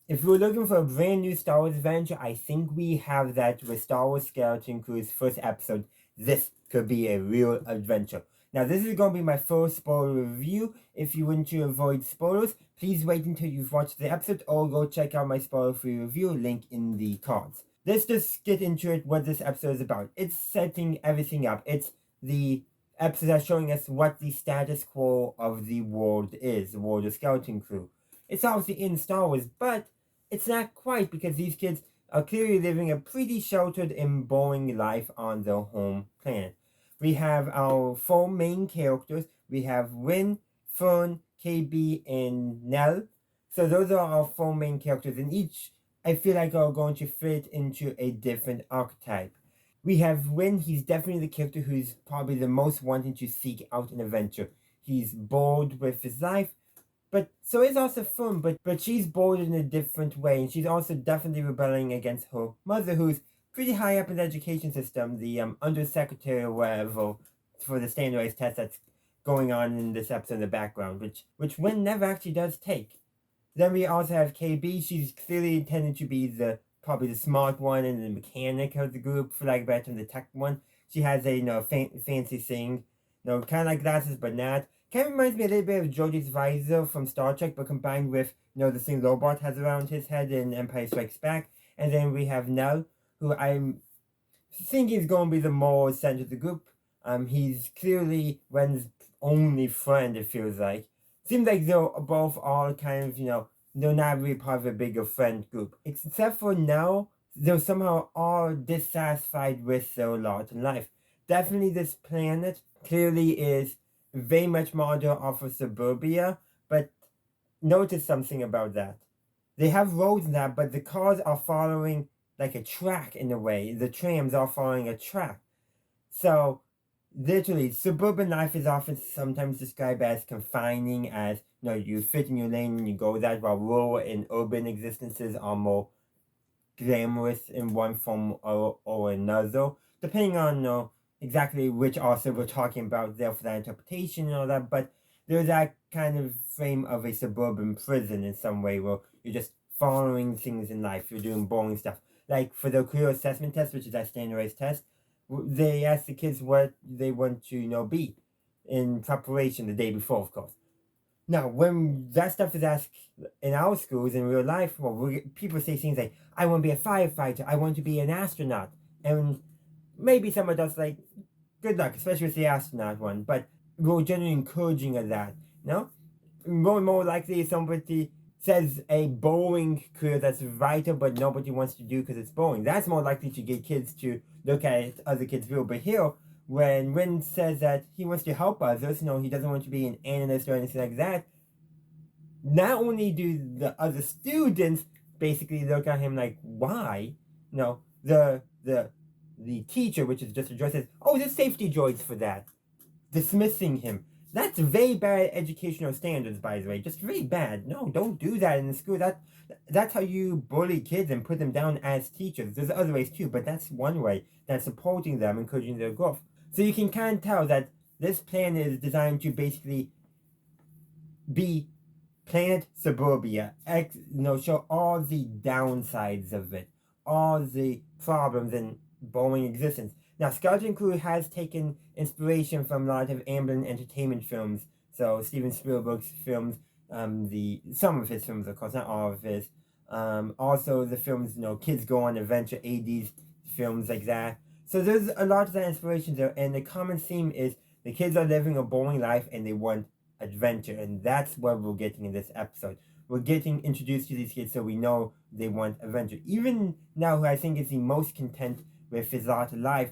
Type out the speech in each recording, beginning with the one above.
If we're looking for a brand new Star Wars adventure, I think we have that with Star Wars Skeleton Crew's first episode. This could be a real adventure. Now, this is going to be my first spoiler review. If you want to avoid spoilers, please wait until you've watched the episode or go check out my spoiler-free review, link in the cards. Let's just get into it, what this episode is about. It's setting everything up. It's the episode that's showing us what the status quo of the world is, the world of Skeleton Crew. It's obviously in Star Wars, but it's not quite, because these kids are clearly living a pretty sheltered and boring life on their home planet. We have our four main characters. We have Win, Fern, KB, and Neel. So those are our four main characters, and each, I feel like, are going to fit into a different archetype. We have Win. He's definitely the character who's probably the most wanting to seek out an adventure. He's bored with his life, but so is also Fern, but she's bored in a different way, and she's also definitely rebelling against her mother, who's pretty high up in the education system, the undersecretary or whatever for the standardized test that's going on in this episode in the background, which Win never actually does take. Then we also have KB. She's clearly intended to be probably the smart one and the mechanic of the group, for like better than the tech one. She has a fancy thing, kind of like glasses but not. Kind of reminds me a little bit of Geordi's visor from Star Trek, but combined with, the thing Lobot has around his head in Empire Strikes Back. And then we have Neel, who I'm thinking is going to be the more center of the group. He's clearly Wen's only friend, it feels like. Seems like they're both all kind of, they're not really part of a bigger friend group. Except for now, they're somehow all dissatisfied with their lot in life. Definitely this planet clearly is very much modeled off of suburbia, but notice something about that. They have roads now, but the cars are following like a track in a way. The trams are following a track. So, literally, suburban life is often sometimes described as confining, as, you fit in your lane and you go that, while rural and urban existences are more glamorous in one form or another, depending on, exactly which author we're talking about there for that interpretation and all that, but there's that kind of frame of a suburban prison in some way, where you're just following things in life, you're doing boring stuff. Like for the career assessment test, which is that standardized test, they ask the kids what they want to, be in preparation the day before, of course. Now, when that stuff is asked in our schools in real life, people say things like, I want to be a firefighter, I want to be an astronaut. And maybe some adults like, good luck, especially with the astronaut one, but we're generally encouraging of that, More and more likely somebody says a boring career that's vital but nobody wants to do because it's boring. That's more likely to get kids to look at other kids' view. But here, when Win says that he wants to help others, he doesn't want to be an analyst or anything like that, not only do the other students basically look at him like, why? The teacher, which is just a droid, says, oh, there's safety droids for that, dismissing him. That's very bad educational standards, by the way. Just very bad. No, don't do that in the school. That's how you bully kids and put them down as teachers. There's other ways too, but that's one way. That's supporting them, encouraging their growth. So you can kind of tell that this plan is designed to basically be planet suburbia. Show all the downsides of it, all the problems and boring existence. Now, Skeleton Crew has taken inspiration from a lot of Amblin Entertainment films. So Steven Spielberg's films, some of his films, of course, not all of his. Also the films, Kids Go on Adventure, 80s films like that. So there's a lot of that inspiration there, and the common theme is the kids are living a boring life and they want adventure, and that's what we're getting in this episode. We're getting introduced to these kids, so we know they want adventure. Even now, who I think is the most content with his lot of life,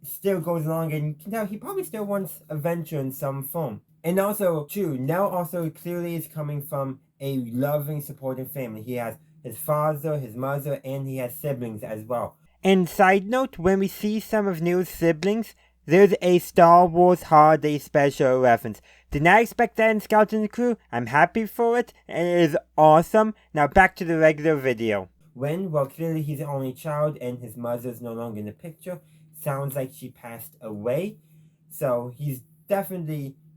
still goes along, and you can tell he probably still wants adventure in some form. And also, too, Neel also clearly is coming from a loving, supporting family. He has his father, his mother, and he has siblings as well. And side note, when we see some of Neel's siblings, there's a Star Wars Holiday Special reference. Did not expect that in Skeleton Crew. I'm happy for it, and it is awesome. Now back to the regular video. Well, clearly he's the only child, and his mother's no longer in the picture. Sounds like she passed away. So he's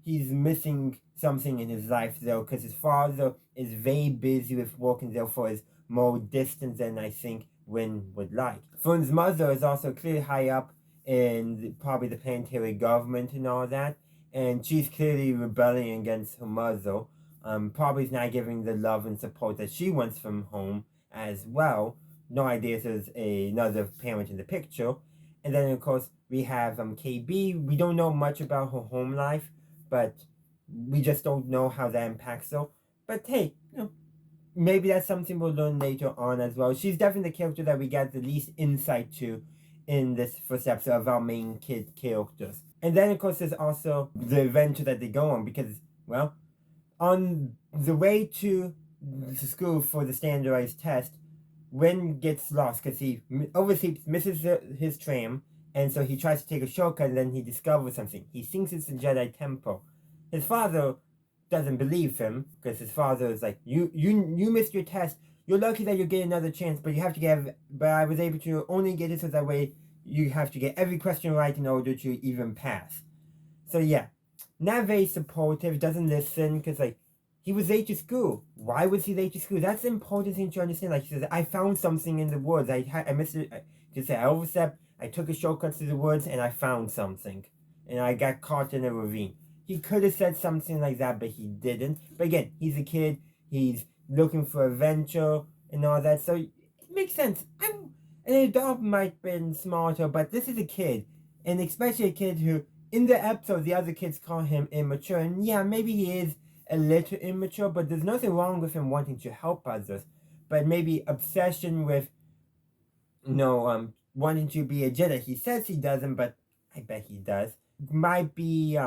missing something in his life, though, because his father is very busy with working there for his more distance than I think Wyn would like. Fern's mother is also clearly high up in probably the planetary government and all that, and she's clearly rebelling against her mother. Probably is not giving the love and support that she wants from home as well. No idea if there's another parent in the picture. And then, of course, we have KB. We don't know much about her home life, but we just don't know how that impacts her. But hey, maybe that's something we'll learn later on as well. She's definitely the character that we get the least insight to in this first episode of our main kid characters. And then, of course, there's also the adventure that they go on because, well, on the way to the school for the standardized test, Wyn gets lost because he oversleeps, misses his tram, and so he tries to take a shortcut, and then he discovers something. He thinks it's the Jedi Temple. His father doesn't believe him because his father is like, you missed your test. You're lucky that you get another chance, but you have to get. But I was able to only get it so that way you have to get every question right in order to even pass. So yeah, not very supportive. Doesn't listen because like he was late to school. Why was he late to school? That's the important thing to understand. Like he says, I found something in the woods. I missed it. Just say I overstepped. I took a shortcut through the woods and I found something, and I got caught in a ravine. He could have said something like that, but he didn't. But again, he's a kid. He's looking for adventure and all that. So it makes sense. An adult might have been smarter, but this is a kid. And especially a kid who, in the episode, the other kids call him immature. And yeah, maybe he is a little immature, but there's nothing wrong with him wanting to help others. But maybe obsession with, wanting to be a Jedi. He says he doesn't, but I bet he does. Might be,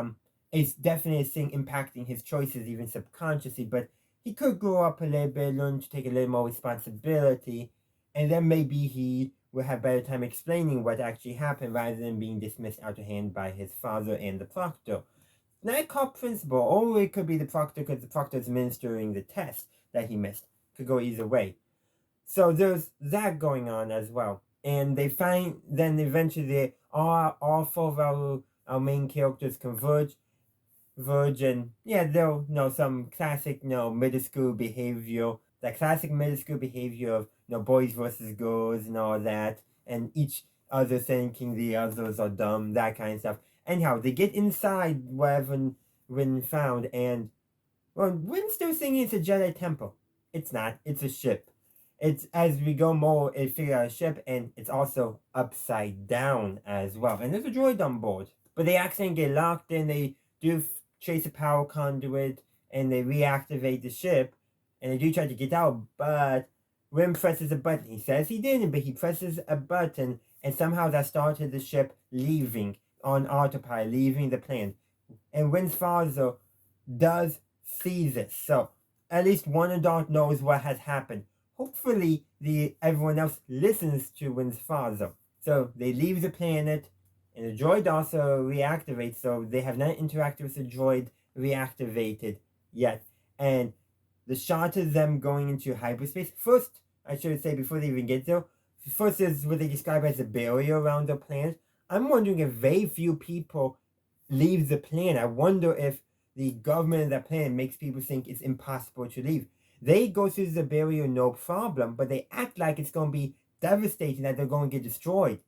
it's definitely a thing impacting his choices even subconsciously, but he could grow up a little bit, learn to take a little more responsibility, and then maybe he will have better time explaining what actually happened rather than being dismissed out of hand by his father and the proctor. Not called principal, or it could be the proctor because the proctor is administering the test that he missed. Could go either way. So there's that going on as well. And they find, then eventually all four of our main characters converge, and yeah, they'll know some classic middle school behavior, that classic middle school behavior of boys versus girls and all that, and each other thinking the others are dumb, that kind of stuff. Anyhow, they get inside wherever Wyn found, and well, Wyn's still thinking it's a Jedi temple. It's not. It's a ship. It's, as we go more, it figure out a ship, and it's also upside down as well. And there's a droid on board, but they accidentally get locked in. They do chase a power conduit, and they reactivate the ship, and they do try to get out, but Wyn presses a button. He says he didn't, but he presses a button, and somehow that started the ship leaving on autopilot, leaving the plane. And Wyn's father does see this, so at least one adult knows what has happened. Hopefully, everyone else listens to Wyn's father. So they leave the planet, and the droid also reactivates, so they have not interacted with the droid reactivated yet. And the shot of them going into hyperspace, first, I should say before they even get there, first is what they describe as a barrier around the planet. I'm wondering if very few people leave the planet. I wonder if the government of that planet makes people think it's impossible to leave. They go through the barrier no problem, but they act like it's going to be devastating, that they're going to get destroyed.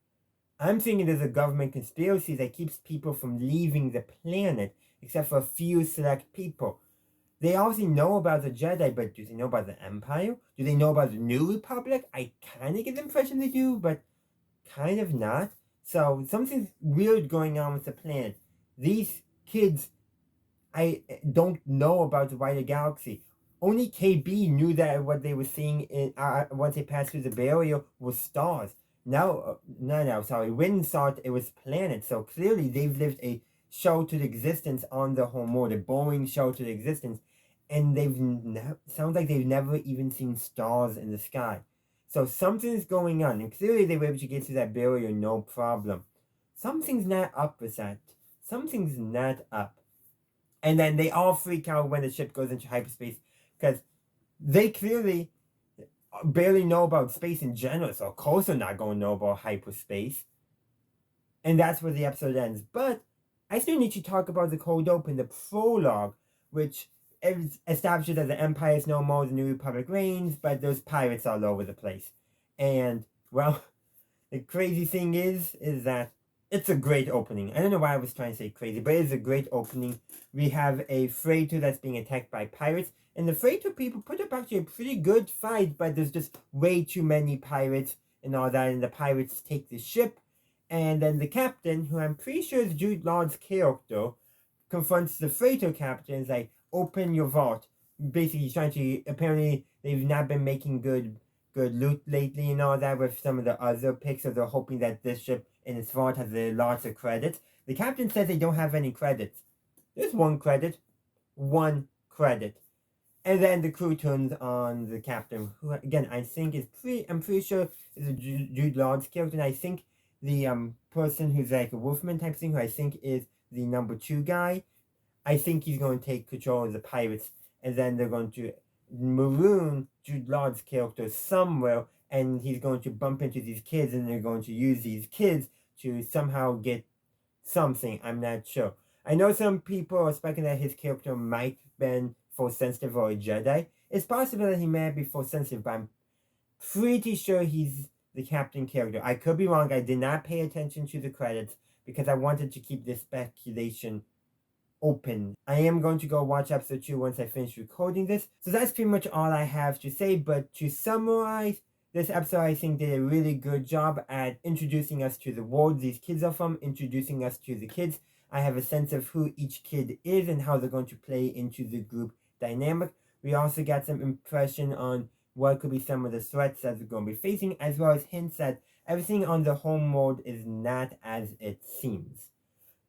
I'm thinking there's a government conspiracy that keeps people from leaving the planet, except for a few select people. They obviously know about the Jedi, but do they know about the Empire? Do they know about the New Republic? I kind of get the impression they do, but kind of not. So something's weird going on with the planet. These kids, I don't know about the wider galaxy. Only KB knew that what they were seeing in once they passed through the barrier was stars. Wyn thought it was planets. So clearly they've lived a sheltered existence on the home world, a boring sheltered existence, and sounds like they've never even seen stars in the sky. So something's going on, and clearly they were able to get through that barrier no problem. Something's not up with that. Something's not up. And then they all freak out when the ship goes into hyperspace, because they clearly barely know about space in general, so of course they're not going to know about hyperspace. And that's where the episode ends. But I still need to talk about the cold open, the prologue, which It establishes that the Empire is no more, the New Republic reigns, but there's pirates all over the place. And, well, the crazy thing is that it's a great opening. I don't know why I was trying to say crazy, but it is a great opening. We have a freighter that's being attacked by pirates, and the freighter people put up actually a pretty good fight, but there's just way too many pirates and all that, and the pirates take the ship, and then the captain, who I'm pretty sure is Jude Law's character, confronts the freighter captain and is like, open your vault. Basically, he's trying to, apparently, they've not been making good loot lately and all that with some of the other picks, so they're hoping that this ship in its vault has lots of credits. The captain says they don't have any credits. There's one credit. One credit. And then the crew turns on the captain, who again I think is I'm pretty sure is a Jude Law's character, and I think the person who's like a Wolfman type thing, who I think is the number 2 guy, I think he's going to take control of the pirates, and then they're going to maroon Jude Law's character somewhere, and he's going to bump into these kids, and they're going to use these kids to somehow get something. I'm not sure. I know some people are speculating that his character might have been Force sensitive or a Jedi. It's possible that he may be Force sensitive, but I'm pretty sure he's the captain character. I could be wrong. I did not pay attention to the credits because I wanted to keep this speculation open. I am going to go watch episode 2 once I finish recording this. So that's pretty much all I have to say, but to summarize, this episode I think did a really good job at introducing us to the world these kids are from, introducing us to the kids. I have a sense of who each kid is and how they're going to play into the group dynamic. We also got some impression on what could be some of the threats that we're going to be facing, as well as hints that everything on the home world is not as it seems.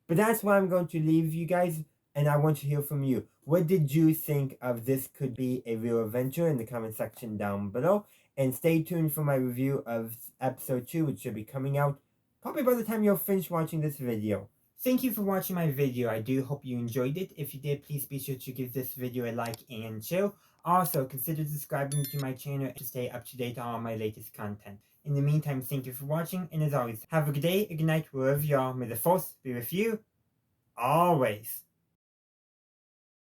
But that's where I'm going to leave you guys, and I want to hear from you. What did you think of this could be a real adventure in the comment section down below? And stay tuned for my review of episode 2, which should be coming out probably by the time you're finished watching this video. Thank you for watching my video. I do hope you enjoyed it. If you did, please be sure to give this video a like and share. Also, consider subscribing to my channel to stay up to date on all my latest content. In the meantime, thank you for watching, and as always, have a good day, a good night, wherever you are. May the Force be with you always.